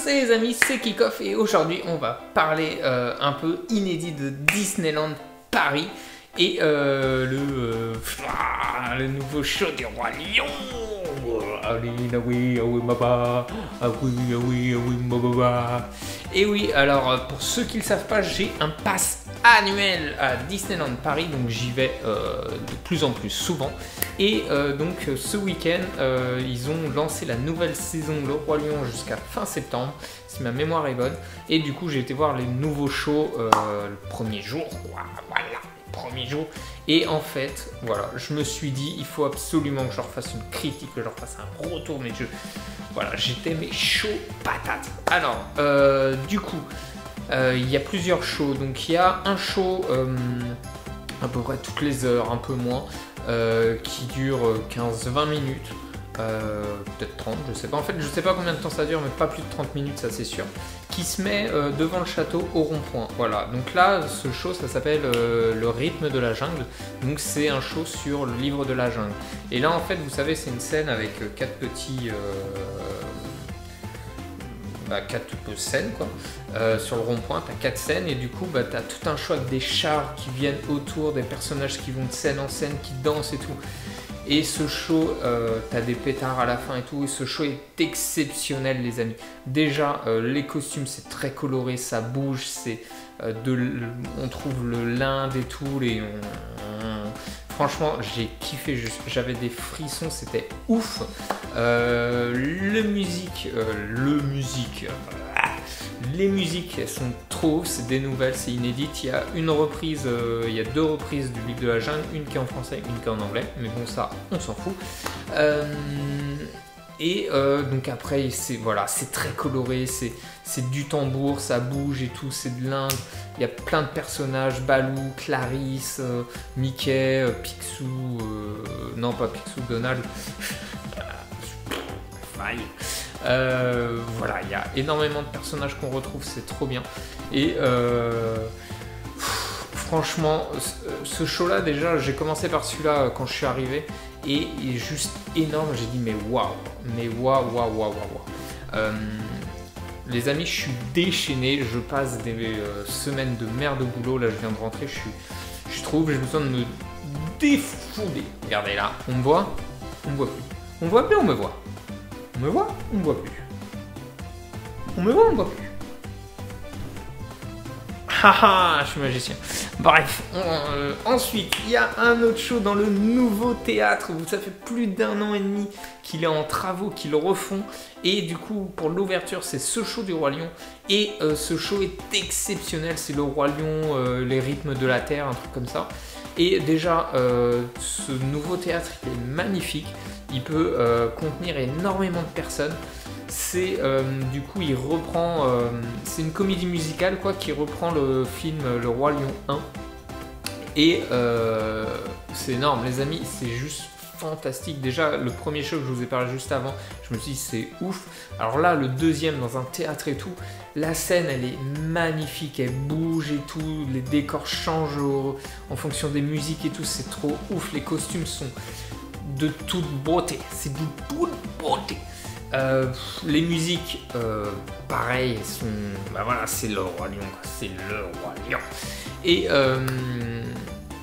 Salut les amis, c'est Kickoff et aujourd'hui on va parler un peu inédit de Disneyland Paris et le nouveau show du Roi Lion. Et oui, alors pour ceux qui ne le savent pas, j'ai un pass annuel à Disneyland Paris, donc j'y vais de plus en plus souvent. Et donc ce week-end, ils ont lancé la nouvelle saison Le Roi Lion jusqu'à fin septembre, si ma mémoire est bonne. Et du coup, j'ai été voir les nouveaux shows le premier jour, voilà, le premier jour. Et en fait, voilà, je me suis dit, il faut absolument que je refasse une critique, que je refasse un retour, mais voilà, j'étais chaud patate. Alors, du coup, il y a plusieurs shows. Donc, il y a un show à peu près toutes les heures, un peu moins, qui dure 15-20 minutes, peut-être 30, je sais pas. En fait, je sais pas combien de temps ça dure, mais pas plus de 30 minutes, ça c'est sûr. Qui se met devant le château au rond-point. Voilà, donc là, ce show, ça s'appelle Le rythme de la jungle. Donc, c'est un show sur le livre de la jungle. Et là, en fait, vous savez, c'est une scène avec quatre petits. 4 scènes quoi. Sur le rond-point, tu as 4 scènes et du coup tu as tout un choix avec des chars qui viennent autour, des personnages qui vont de scène en scène, qui dansent et tout. Et ce show, tu as des pétards à la fin et tout, et ce show est exceptionnel les amis. Déjà, les costumes c'est très coloré, ça bouge, c'est on trouve le l'Inde et tout, franchement, j'ai kiffé, j'avais des frissons, c'était ouf. Les musiques, elles sont trop ouf, c'est des nouvelles, c'est inédit. Il y a une reprise, il y a 2 reprises du livre de la jungle, une qui est en français, une qui est en anglais, mais bon, ça, on s'en fout. Donc après, c'est très coloré, c'est du tambour, ça bouge et tout, c'est de l'Inde. Il y a plein de personnages, Baloo, Clarisse, Mickey, Picsou, non pas Picsou, Donald. Voilà, il y a énormément de personnages qu'on retrouve, c'est trop bien. Et franchement, ce show-là, déjà, j'ai commencé par celui-là quand je suis arrivé. Et il est juste énorme, j'ai dit mais waouh. Les amis, je suis déchaîné, je passe des semaines de merde au boulot, là je viens de rentrer, je trouve, j'ai besoin de me défouler. Regardez là, on me voit, on me voit plus. On me voit plus, on me voit. On me voit, on me voit plus. On me voit, on me voit plus. Haha, je suis magicien. Bref, ensuite, il y a un autre show dans le nouveau théâtre. Ça fait plus d'1 an et demi qu'il est en travaux, qu'ils le refont. Et du coup, pour l'ouverture, c'est ce show du Roi Lion. Et ce show est exceptionnel. C'est le Roi Lion, les rythmes de la Terre, un truc comme ça. Et déjà, ce nouveau théâtre, il est magnifique. Il peut contenir énormément de personnes. C'est du coup il reprend, c'est une comédie musicale quoi, qui reprend le film Le Roi Lion 1 et c'est énorme les amis, c'est juste fantastique. Déjà le premier show que je vous ai parlé juste avant, je me suis dit c'est ouf. Alors là le deuxième dans un théâtre et tout, la scène elle est magnifique, elle bouge et tout, les décors changent en fonction des musiques et tout, c'est trop ouf, les costumes sont de toute beauté, c'est de toute beauté. Les musiques, pareil, sont. Voilà, c'est le Roi Lion, c'est le Roi Lion. Et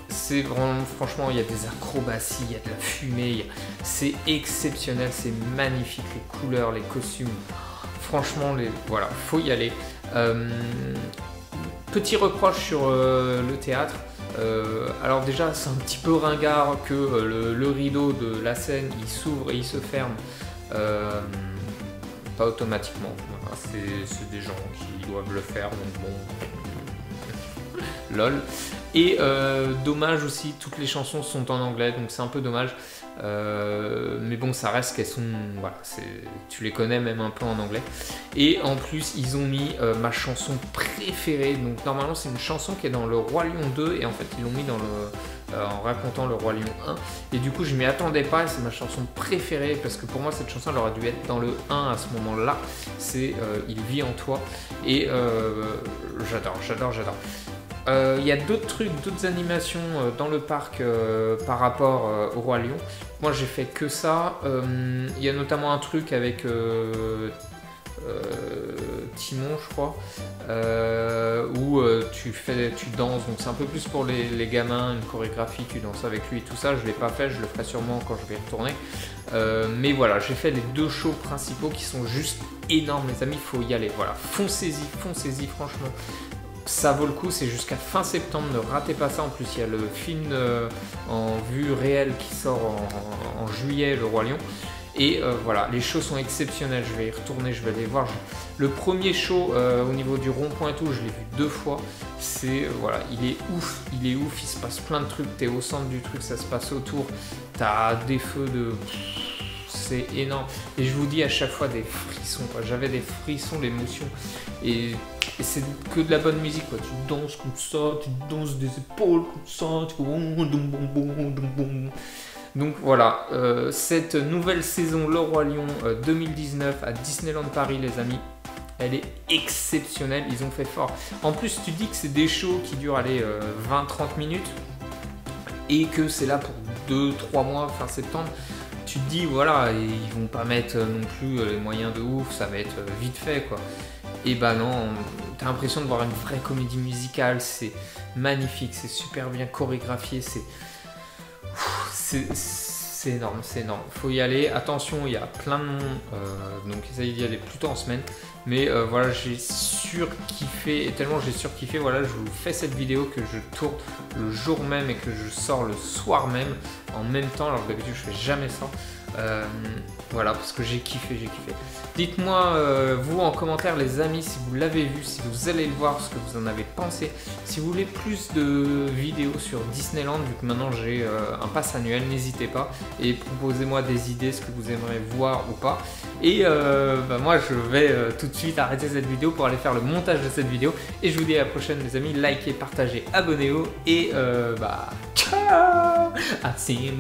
c'est vraiment, franchement, il y a des acrobaties, il y a de la fumée, c'est exceptionnel, c'est magnifique, les couleurs, les costumes. Franchement, voilà, faut y aller. Petit reproche sur le théâtre. Alors déjà, c'est un petit peu ringard que le rideau de la scène, il s'ouvre et il se ferme. Pas automatiquement, voilà, c'est des gens qui doivent le faire, donc bon, lol. Et dommage aussi, toutes les chansons sont en anglais, donc c'est un peu dommage. Mais bon, ça reste qu'elles sont, voilà, tu les connais même un peu en anglais. Et en plus, ils ont mis ma chanson préférée. Donc normalement, c'est une chanson qui est dans le Roi Lion 2 et en fait, ils l'ont mis dans en racontant le Roi Lion 1. Et du coup, je m'y attendais pas et c'est ma chanson préférée parce que pour moi, cette chanson, elle aurait dû être dans le 1 à ce moment-là. C'est Il vit en toi et j'adore. Il y a d'autres trucs, d'autres animations dans le parc par rapport au Roi Lion. Moi j'ai fait que ça. Il y a notamment un truc avec Timon, je crois, où tu danses, donc c'est un peu plus pour les gamins, une chorégraphie, tu danses avec lui et tout ça. Je ne l'ai pas fait, je le ferai sûrement quand je vais y retourner. Mais voilà, j'ai fait les 2 shows principaux qui sont juste énormes, les amis, il faut y aller. Voilà, foncez-y, franchement. Ça vaut le coup, c'est jusqu'à fin septembre, ne ratez pas ça. En plus, il y a le film en vue réelle qui sort en juillet, Le Roi Lion. Et voilà, les shows sont exceptionnels, je vais y retourner, je vais aller voir. Le premier show au niveau du rond-point et tout, je l'ai vu 2 fois. Voilà, il est ouf, il se passe plein de trucs, t'es au centre du truc, ça se passe autour, t'as des feux de... C'est énorme. Et je vous dis à chaque fois des frissons, quoi. J'avais des frissons, l'émotion. Et c'est que de la bonne musique, quoi. Tu danses comme ça, tu danses des épaules comme ça, tu... Donc voilà, cette nouvelle saison Le Roi Lion 2019 à Disneyland Paris, les amis, elle est exceptionnelle, ils ont fait fort. En plus, tu dis que c'est des shows qui durent 20-30 minutes et que c'est là pour 2-3 mois, fin septembre. Tu te dis, voilà, ils vont pas mettre non plus les moyens de ouf, ça va être vite fait, quoi. Et bah non, t'as l'impression de voir une vraie comédie musicale, c'est magnifique, c'est super bien chorégraphié, c'est énorme, c'est énorme. Faut y aller. Attention, il y a plein de monde, donc essayez d'y aller plutôt en semaine. Mais voilà, j'ai surkiffé, et tellement j'ai surkiffé, voilà, je vous fais cette vidéo que je tourne le jour même et que je sors le soir même, en même temps. Alors d'habitude, je fais jamais ça. Voilà, parce que j'ai kiffé, j'ai kiffé. Dites-moi, vous en commentaire, les amis, si vous l'avez vu, si vous allez le voir, ce que vous en avez pensé. Si vous voulez plus de vidéos sur Disneyland, vu que maintenant j'ai un pass annuel, n'hésitez pas. Et proposez-moi des idées, ce que vous aimeriez voir ou pas. Et bah, moi, je vais tout de suite arrêter cette vidéo pour aller faire le montage de cette vidéo. Et je vous dis à la prochaine, les amis. Likez, partagez, abonnez-vous. Et bah, ciao! I see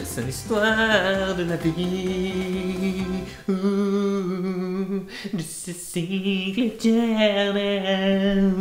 c'est l'histoire de la vie de ce cycle éternel.